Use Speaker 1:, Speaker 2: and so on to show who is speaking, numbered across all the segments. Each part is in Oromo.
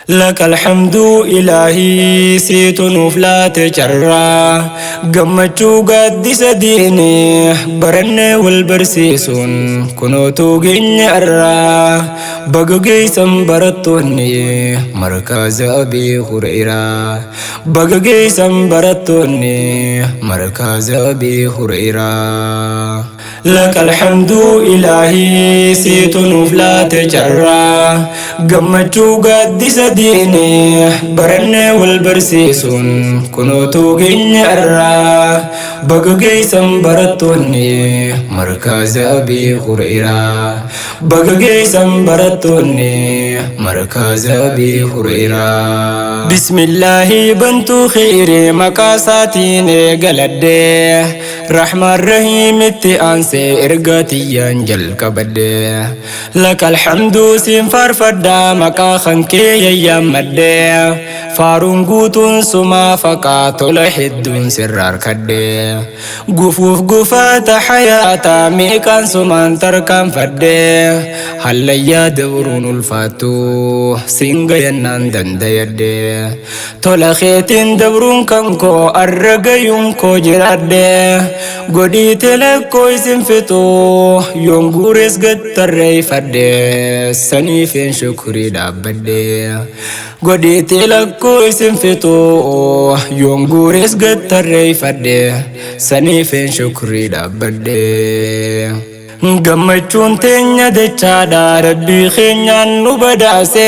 Speaker 1: لك الحمد إلهي سيت نفلات جرا قمتشو قد سديني برن والبرسيسون كنوتو جن أرا بقجي سنبرتوني مركز أبي هريرة بقجي سنبرتوني مركز أبي هريرة لك الحمد إلهي سيت نفلات جرا قمتشو قد سديني برن والبرسيسون كنوتو جن أرا بقجي سنبرتوني مركز أبي هريرة بقجي سنبرتوني مركز أبي هريرة بسم الله بنتو خيري مكاساتين قلده رحمة الرحيم التأنسي إرقاتي ينجل كبده لك الحمد سنفر فدا مكا خنكي يمده فارون قوتون سما فقات لحدون سرار كده قفوف قفات حياتا ميكان سمان تركان فده هليا دورون الفاتو سنغ ينان دند يده تلخيتين دورون كنكو الرقيون كو جراده قدي تلكو اسم فتو يونغوريس قد تري فده سنيفين شكري دابده قدي تلكو اسم فتو يونغوريس قد تري فده سنيفين شكري دابده gammachuun teenya dachaadha rabbii keenyaan nu badhaase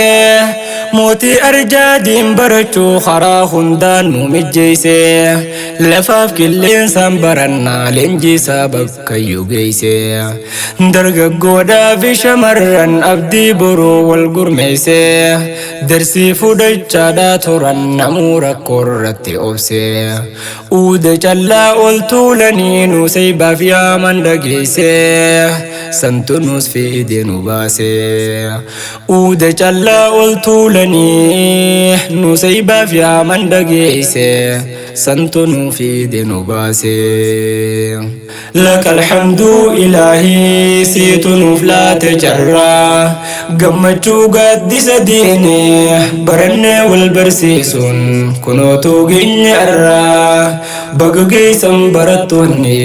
Speaker 1: mootii arjaadiin barachuu karaa hundaan nu mijjeeyse lafaaf qilleensaan barannaa leenjisaa bakkayyuu geeyse dargaggoodhaa fi shamarran abdii boroo wal gurmeeyse darsii fudhachaadha turan namuu rakkoo irratti obse uude callaa ol tuulanii nu saybaaf yaaman dhageeyse santunus fi dinu base uude callaa ol tuulanii nu saybaaf yaaman dhageeyse santunu fi dinu base لك الحمد إلهي سيت نفلات جرا قمتشو قد سديني برن والبرسيسون كنوتو جن أرا بقجي سنبرتوني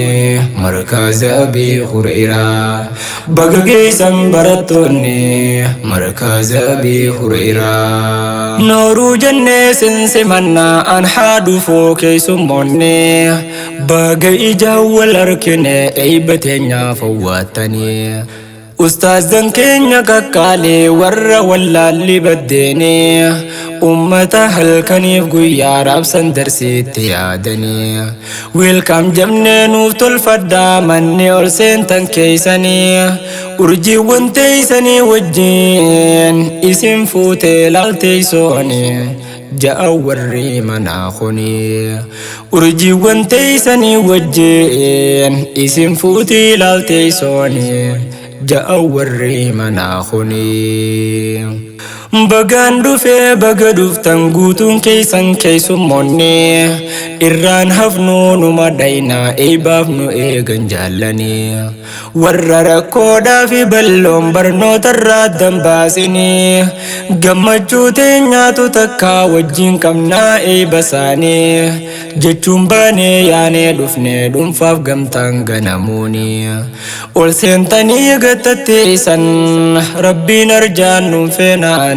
Speaker 1: مركز أبي هريرة بقجي سنبرتوني مركز أبي هريرة نورو جنة سنسمنا أنحاد فوكي سموني بقى إجاول أركني أيبتين فواتني أستاذ كينيا كالي ورا ولا اللي بديني أمتا هالكنيف قويا راب سندر سيتي عادني ويلكم جمني نوفتو الفدا مني أرسين تنكيساني أرجي وانتيساني وجين اسم فوتي لالتيسوني جاء وري مناخوني أرجي وانتيساني وجين اسم فوتي لالتيسوني جاء وري مناخوني bagaan dhufe baga dhuftan guutuun keeysan keeysummoonni irraan hafnu numa dhaynaa eebaaf nu eegan jaallanii warra rakkoodhaa fi balloon barnootarraa dambaasinii gammachuu teenyaatu takkaa wajjiin qabnaa eeba isaanii jechuun baanee yaanee dhufne dhuunfaaf gamtaan ganamuuni ol seentanii gattateeysan rabbiin arjaan nuun feenaan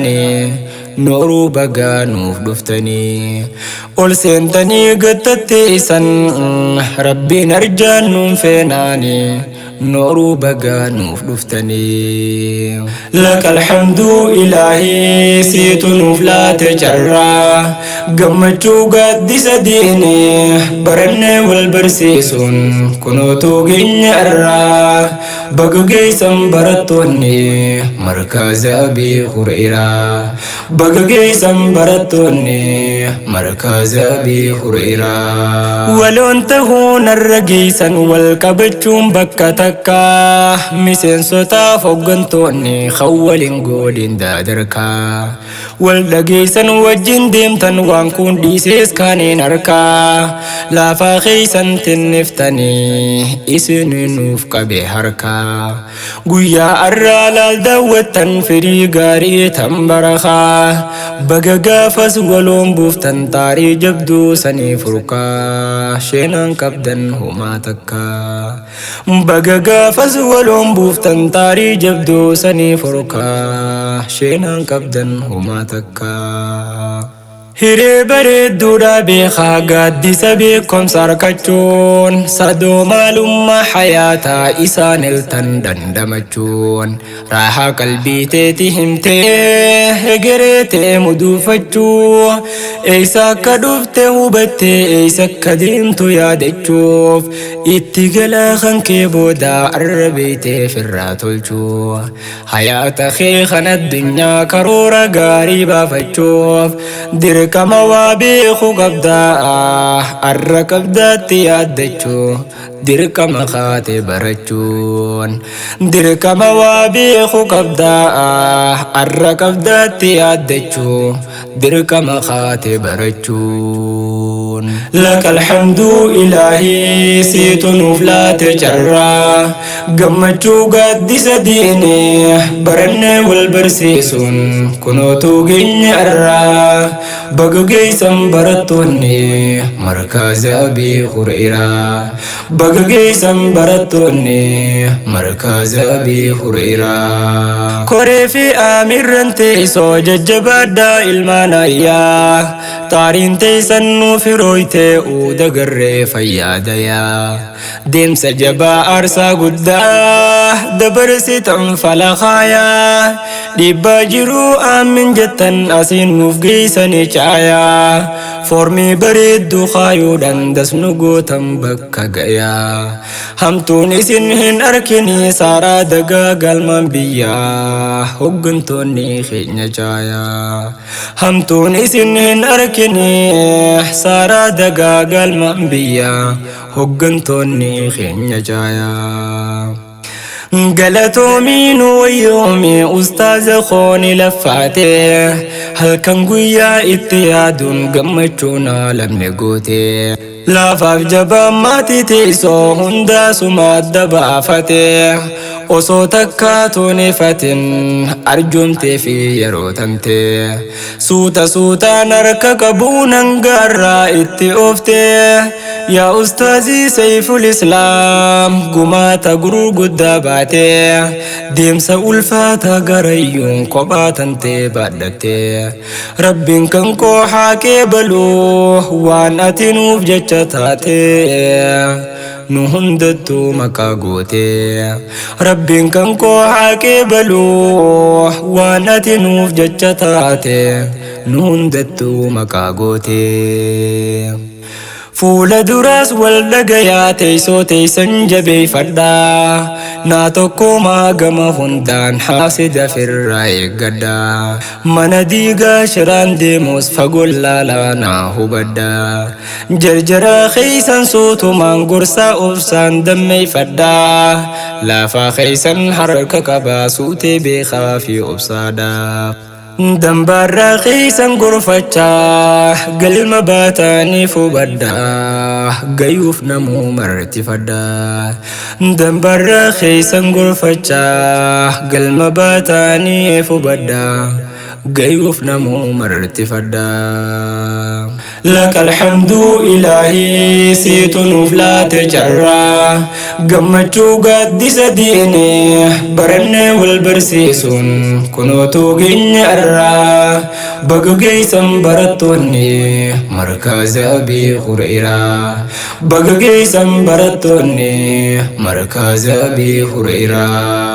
Speaker 1: نورو بقى نوف دفتني أول سنتني قتتيسن ربي نرجع نوم فيناني نورو بقى نوف دفتني لك الحمد إلهي سيت نفلات جرا قمتشو قد سديني برن والبرسيسون كنوتو جن أرا بقجي سنبرتوني مركز أبي هريرة بقجي سنبرتوني مركز أبي هريرة ولون تهون الرقيسا والكبتشون بكتا takka miseensotaaf hoggantoonni khawwaliin godhin daadarkaa wal dhageessan wajjin deemtan waan kun dhiisees kaaniin harkaa laafaa keeysan tinniftanii isin nuuf qabe harkaa guyyaa arraa laal daawwattan firii gaarii tan barakaa baga gaafas waloon buuftan taarii jabduu sanii furkaa sheenaan qabdan humaa takkaa baga gaafas waloon buuftan taarii jabduu sanii furkaa sheenaan qabdan humaa takkaa hiree bareedduudha beekaa gaaddisa beekomsa harkachuun sadoo maalummaa hayaataa isaan iltan dandamachuun raahaa qalbii teeti himtee hegeree tee muduufachuu eeysa akka dhufte hubattee eeysa akka deemtu yaadachuuf itti galaa kan kee boodaa arrabeetee firraa tolchuu hayaata kee kan addunyaa karoora gaarii baafachuuf dirqama waa beeku qabdaa arra qabdaatti yaaddachuu dirqama kaate barachuun dirqama waa beeku qabdaa arra qabdaatti yaaddachuu dirqama kaate barachuun lakal hamdu ilaahii siitu nuuf laate carraa gammachuu gaaddisa diine barannee wal barsiisuun kunootuu geenya irraa baga geeysan barattoonni markaaza abii hureyraa baga geeysan barattoonni markaaza abii hureyraa koree fi aamirran teessoo jajjabaadhaa ilmaan ayyaa taariin teessan nuuf hirooytee uuda garree fayyaadayaa deemsa jabaa aarsaa guddaa dabarsitan falakaayaa dhiibbaa jiruu aamin jettan asiin nuuf geeysanii caayaa formii bareedduu kaayuudhaan dasnu gootan bakka gayaa hamtuun isin hin arkinii saaraa dagaa galmaan biyyaa hoggantoonni keenya caayaa hamtuun isin hin arkinii saaraa dagaa galmaan biyyaa hoggantoonni keenya caayaa galatoomiin wayyoomii ustaaza kooni laffaatee halkan guyyaa itti yaaduun gammachuuna lamne gootee laafaaf jabaa maatii teessoo hundaasuma adda baafatee osoo takkaa toonefatin arjoomtee fi yeroo tantee suuta suutaan harka qabuun hangaarraa itti ooftee yaa ustaazii sayful islaam gumaata gurguddaa baatee deemsa ulfaata garayyuun kophaa tantee baadhattee rabbiin kan koo haakee baluu waan ati nuuf jecha taatee nu hundattuu maqaa gootee rabbiin kan koo haakee baluu waan ati nuuf jecha taatee nu hundattuu maqaa gootee fuula duraas wal dhagayaa teessoo teessan jabeeffadhaa naa tokkomaa gama hundaan haasida firraa eeggadhaa mana diigaa shiraan deemus fagoon laalaa naa hubadhaa jarjaraa keeysan sootumaan gorsaa obsaan dammeeffadhaa laafaa keeysan harka qabaa suutee beekaa fi obsaadhaa dambaarraa keeysan gorfachaa galma baataanii fubadhaa gayuuf namuu martifadhaa dambaarraa keeysan gorfachaa galma baataanii fubadhaa gayuuf namuu martifadhaa lakal hamdu ilaahii siitu nuuf laate carraa gammachuu gaaddisa diine barannee wal barsiisuun kunootuu geenya irraa baga geeysan barattoonni markaaza abii hureyraa baga geeysan barattoonni markaaza abii hureyraa